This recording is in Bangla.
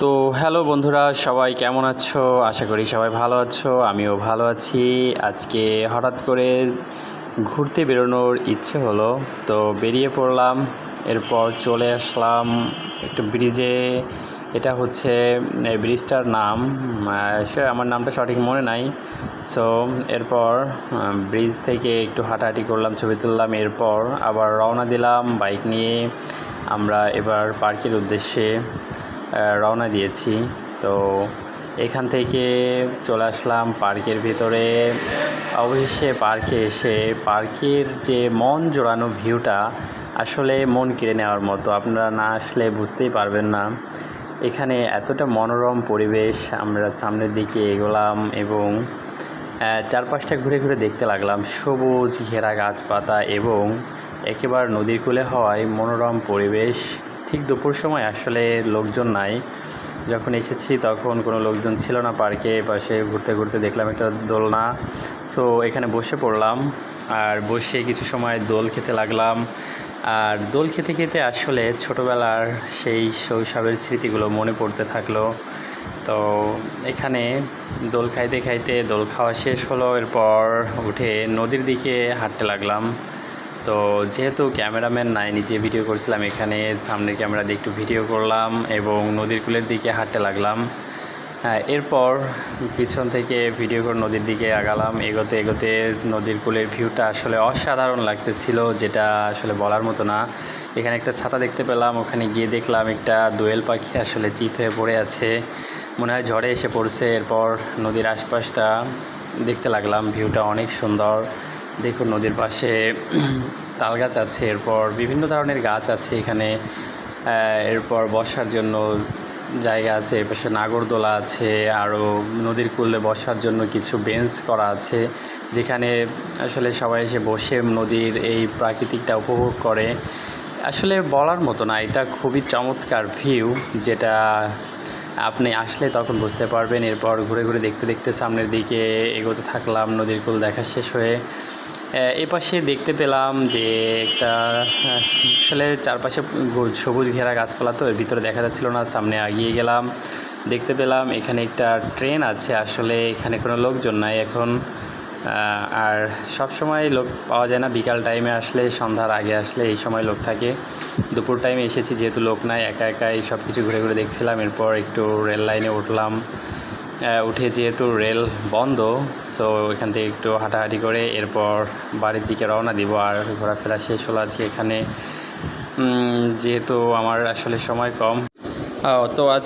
তো হ্যালো বন্ধুরা, সবাই কেমন আছো? আশা করি সবাই ভালো আছো, আমিও ভালো আছি। আজকে হঠাৎ করে ঘুরতে বেরোনোর ইচ্ছে হলো, তো বেরিয়ে পড়লাম। এরপর চলে আসলাম একটু ব্রিজে। এটা হচ্ছে ব্রিজটার নাম, আমার নামটা সঠিক মনে নাই। সো এরপর ব্রিজ থেকে একটু হাঁটাহাঁটি করলাম, ছবি তুললাম, এরপর আবার রওনা দিলাম বাইক নিয়ে। আমরা এবার পার্কের উদ্দেশ্যে রওনা দিয়েছি। তো এখান থেকে চলে আসলাম পার্কের ভিতরে। অবশেষে পার্কে এসে পার্কের যে মন জোড়ানো ভিউটা, আসলে মন কেড়ে নেওয়ার মতো। আপনারা না আসলে বুঝতেই পারবেন না। এখানে এতটা মনোরম পরিবেশ। আমরা সামনের দিকে এগোলাম এবং চারপাশটা ঘুরে ঘুরে দেখতে লাগলাম। সবুজ ঘেরা গাছপাতা এবং একেবারে নদীর কূলে হওয়ায় মনোরম পরিবেশ। ঠিক দুপুর সময়, আসলে লোকজন নাই। যখন এসেছি তখন কোনো লোকজন ছিল না পার্কে। পাশে ঘুরতে ঘুরতে দেখলাম একটা দোলনা। সো এখানে বসে পড়লাম, আর বসে কিছু সময় দোল খেতে লাগলাম। আর দোল খেতে খেতে আসলে ছোটোবেলার সেই শৈশবের স্মৃতিগুলো মনে পড়তে থাকলো। তো এখানে দোল খাইতে খাইতে দোল খাওয়া শেষ হলো। এরপর উঠে নদীর দিকে হাঁটতে লাগলাম। তো যেহেতু ক্যামেরাম্যান নাই, নিজে ভিডিও করছিলাম, এখানে সামনের ক্যামেরা দিয়ে একটু ভিডিও করলাম এবং নদীর কূলের দিকে হাঁটতে লাগলাম। এরপর পিছন থেকে ভিডিও করে নদীর দিকে আগালাম। এগোতে এগোতে নদীর কূলের ভিউটা আসলে অসাধারণ লাগতেছিল, যেটা আসলে বলার মতো না। এখানে একটা ছাতা দেখতে পেলাম, ওখানে গিয়ে দেখলাম একটা দোয়েল পাখি আসলে চিত হয়ে পড়ে আছে, মনে হয় ঝড়ে এসে পড়ছে। এরপর নদীর আশপাশটা দেখতে লাগলাম, ভিউটা অনেক সুন্দর। দেখুন নদীর পাশে তাল গাছ আছে, এরপর বিভিন্ন ধরনের গাছ আছে এখানে। এরপর বসার জন্য জায়গা আছে, এপাশে নাগরদোলা আছে, আরও নদীর কূলে বসার জন্য কিছু বেঞ্চ করা আছে, যেখানে আসলে সবাই এসে বসে নদীর এই প্রাকৃতিকটা উপভোগ করে। আসলে বলার মতো না, এটা খুবই চমৎকার ভিউ, যেটা আপনি আসলে তখন বুঝতে পারবেন। এরপর ঘুরে ঘুরে দেখতে দেখতে সামনের দিকে এগোতে থাকলাম। নদীর কূল দেখা শেষ হয়ে এপাশে দেখতে পেলাম যে একটা আসলে চারপাশে সবুজ ঘেরা গাছপালা, তো এর ভিতরে দেখা যাচ্ছিল না। সামনে এগিয়ে গেলাম, দেখতে পেলাম এখানে একটা ট্রেন আছে। আসলে এখানে কোনো লোকজন নাই এখন, আর সব সময় লোক পাওয়া যায় না। বিকাল টাইমে আসলে, সন্ধ্যার আগে আসলে এই সময় লোক থাকে। দুপুর টাইমে এসেছি, যেহেতু লোক নাই, একা একাই সব কিছু ঘুরে ঘুরে দেখছিলাম। এরপর একটু রেল লাইনে উঠলাম। উঠে যেহেতু রেল বন্ধ, সো এখান থেকে একটু হাঁটাহাঁটি করে এরপর বাড়ির দিকে রওনা দিব। আর ঘোরাফেরা শেষ হলো আজকে এখানে, যেহেতু আমার আসলে সময় কম। তো আজ